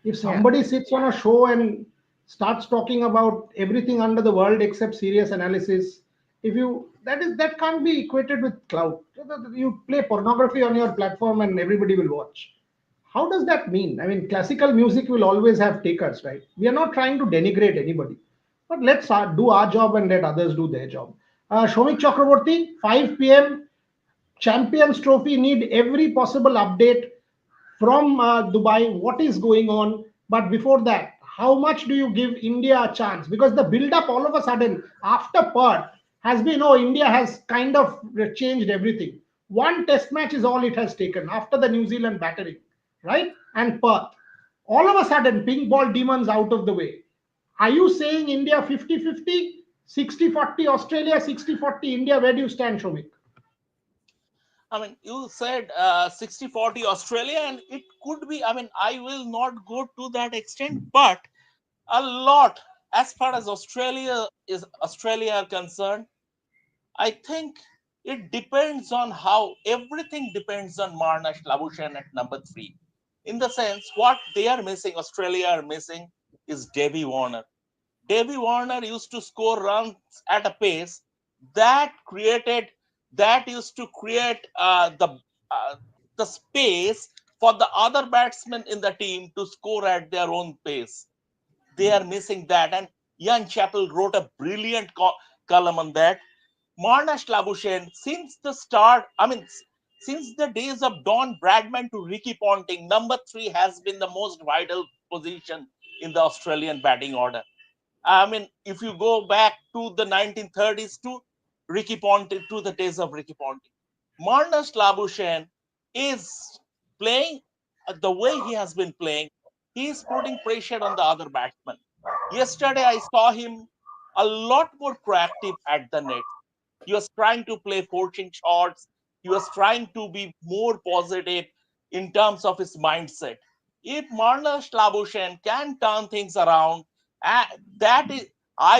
If somebody sits on a show and starts talking about everything under the world except serious analysis, that can't be equated with clout. You play pornography on your platform and everybody will watch. How does that mean? I mean, classical music will always have takers, right? We are not trying to denigrate anybody, but let's do our job and let others do their job. Shomik Chakraborty, 5 p.m. Champions Trophy need every possible update from Dubai. What is going on? But before that, how much do you give India a chance? Because the build-up all of a sudden after Perth has been, India has kind of changed everything. One test match is all it has taken after the New Zealand battering, right? And Perth. All of a sudden, pink ball demons out of the way. Are you saying India 50-50, 60-40 Australia, 60-40 India? Where do you stand, Shomik? I mean, you said 60-40 Australia, and it could be, I will not go to that extent, but a lot as far as Australia are concerned. I think it depends on everything depends on Marnus Labuschagne at number 3. In the sense, what they are missing, Australia are missing, is Davy Warner. Davy Warner used to score runs at a pace that used to create the space for the other batsmen in the team to score at their own pace. They are missing that, and Ian Chappell wrote a brilliant column on that. Marnus Labuschagne, since the days of Don Bradman to Ricky Ponting, number 3 has been the most vital position in the Australian batting order. If you go back to the 1930s to Ricky Ponting, to the days of Ricky Ponting, Marnus Labuschagne is playing the way he has been playing. He is putting pressure on the other batsmen. Yesterday, I saw him a lot more proactive at the net. He was trying to play fortune shots. He was trying to be more positive in terms of his mindset. If Marnus Labuschagne can turn things around, I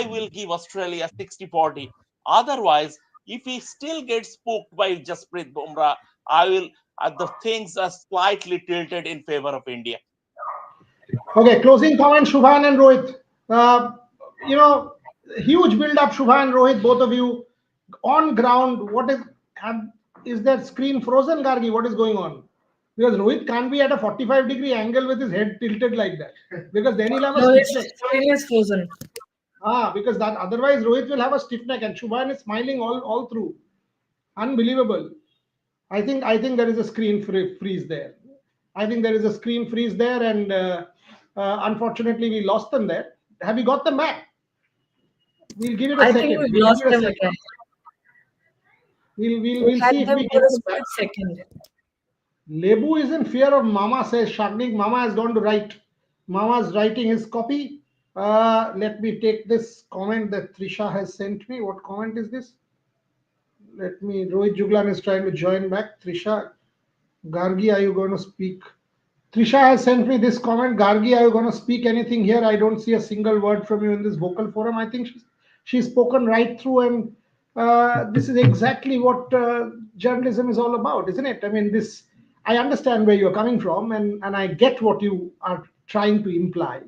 will give Australia 60-40. Otherwise, if he still gets spooked by Jasprit Bumrah, the things are slightly tilted in favor of India. Okay, closing comment, Shubhan and Rohit. Huge build-up, Shubhan, Rohit, both of you. On ground, is that screen frozen, Gargi? What is going on? Because Rohit can't be at a 45-degree angle with his head tilted like that. Because then he'll have a stiff neck. Screen is frozen. Because otherwise Rohit will have a stiff neck, and Shubhan is smiling all through. Unbelievable. I think there is a screen freeze there. And unfortunately we lost them there. Have you got them back? We'll give it a I second. think we've We'll lost give it a them second. again. We'll We had see if them we for get a them back. split second. Lebu is in fear of Mama, says Shagnik. Mama has gone to write. Mama's writing his copy. Let me take this comment that Trisha has sent me. What comment is this? Rohit Juglan is trying to join back. Trisha, Gargi, are you going to speak? Trisha has sent me this comment. Gargi, are you going to speak anything here? I don't see a single word from you in this vocal forum. I think she's spoken right through, and this is exactly what journalism is all about, isn't it? I mean, I understand where you're coming from, and I get what you are trying to imply.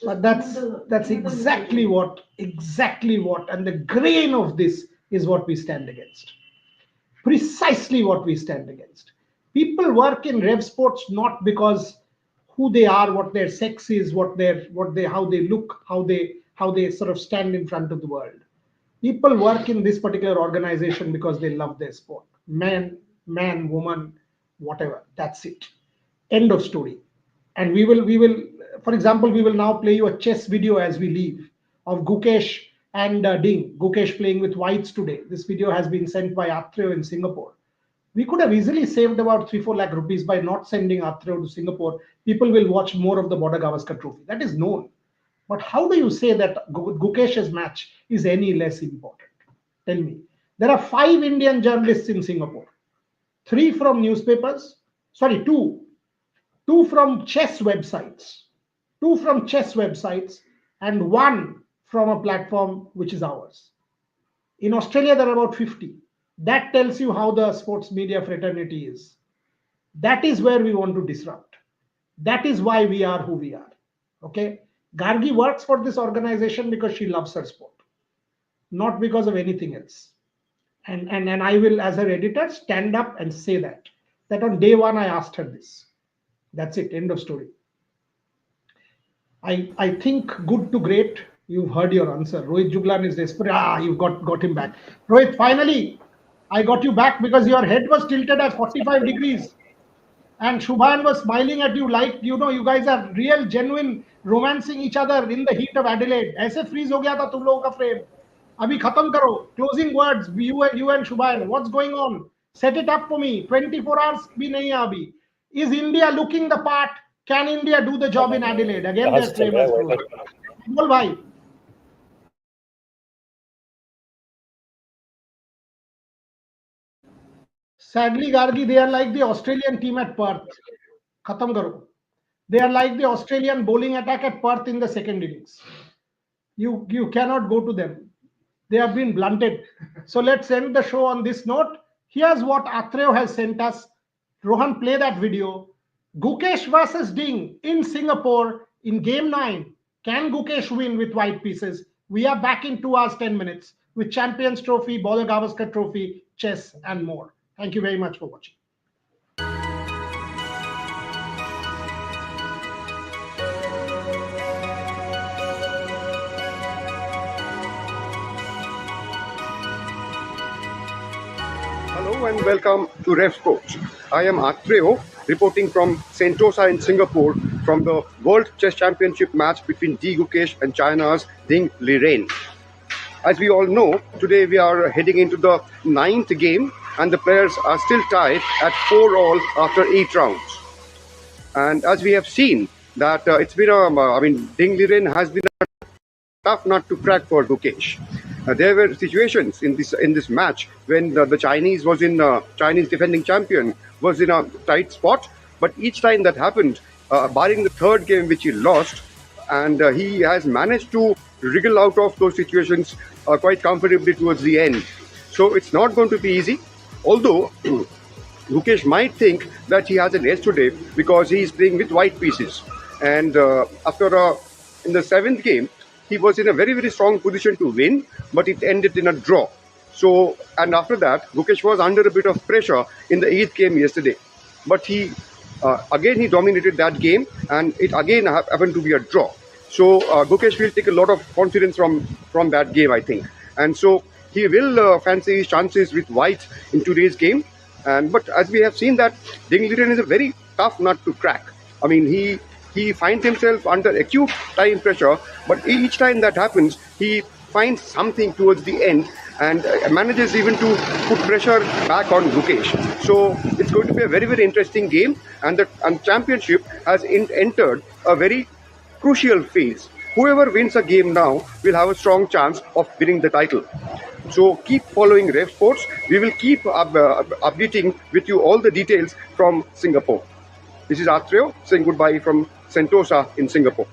But that's exactly what, and the grain of this is what we stand against. Precisely what we stand against. People work in rev sports not because who they are, what their sex is, how they look, how they sort of stand in front of the world. People work in this particular organization because they love their sport. Man, woman, whatever. That's it. End of story. And we will, for example, we will now play you a chess video as we leave of Gukesh and Ding. Gukesh playing with whites today. This video has been sent by Atreo in Singapore. We could have easily saved about 3-4 lakh rupees by not sending Atreo to Singapore. People will watch more of the Border Gavaskar Trophy. That is known. But how do you say that Gukesh's match is any less important? Tell me. There are 5 Indian journalists in Singapore. 3 from newspapers. Sorry, 2 from chess websites. 2 from chess websites and 1 from a platform which is ours. In Australia, there are about 50. That tells you how the sports media fraternity is. That is where we want to disrupt. That is why we are who we are. Okay? Gargi works for this organization because she loves her sport, not because of anything else. And I will, as her editor, stand up and say that on day 1 I asked her this. That's it. End of story. I think good to great. You've heard your answer. Rohit Juglan is desperate. You got him back. Rohit, finally, I got you back because your head was tilted at 45 degrees. And Shubhan was smiling at you like, you guys are real, genuine, romancing each other in the heat of Adelaide. ऐसे freeze हो गया था तुम लोगों का frame. अभी खत्म करो. Closing words, you and Shubhan. What's going on? Set it up for me. 24 hours भी नहीं है अभी. Is India looking the part? Can India do the job in Adelaide? Again, their frame has closed. बोल भाई. Sadly, Gargi, they are like the Australian team at Perth. Khatam karo. They are like the Australian bowling attack at Perth in the second innings. You cannot go to them. They have been blunted. So let's end the show on this note. Here's what Atreo has sent us. Rohan, play that video. Gukesh versus Ding in Singapore in game 9. Can Gukesh win with white pieces? We are back in 2 hours, 10 minutes with Champions Trophy, Border Gavaskar Trophy, chess, and more. Thank you very much for watching. Hello and welcome to Rev Sports. I am Atreo, reporting from Sentosa in Singapore from the World Chess Championship match between D. Gukesh and China's Ding Liren. As we all know, today we are heading into the 9th game and the players are still tied at 4-all after 8 rounds. And as we have seen that it's been Ding Liren has been a tough nut to crack for Gukesh. There were situations in this match when the Chinese defending champion was in a tight spot, but each time that happened, barring the 3rd game which he lost, and he has managed to wriggle out of those situations quite comfortably towards the end. So it's not going to be easy, although Gukesh might think that he has an edge today because he is playing with white pieces. And in the 7th game, he was in a very, very strong position to win, but it ended in a draw. So, and after that, Gukesh was under a bit of pressure in the 8th game yesterday. But he dominated that game, and it again happened to be a draw. So Gukesh will take a lot of confidence from that game, I think. And so he will fancy his chances with white in today's game. But as we have seen that Ding Liren is a very tough nut to crack. I mean, he he finds himself under acute time pressure, but each time that happens, he finds something towards the end and manages even to put pressure back on Gukesh. So it's going to be a very, very interesting game, and the championship has entered a very crucial phase. Whoever wins a game now will have a strong chance of winning the title. So keep following Rev Sports. We will keep updating with you all the details from Singapore. This is Atreo saying goodbye from Sentosa in Singapore.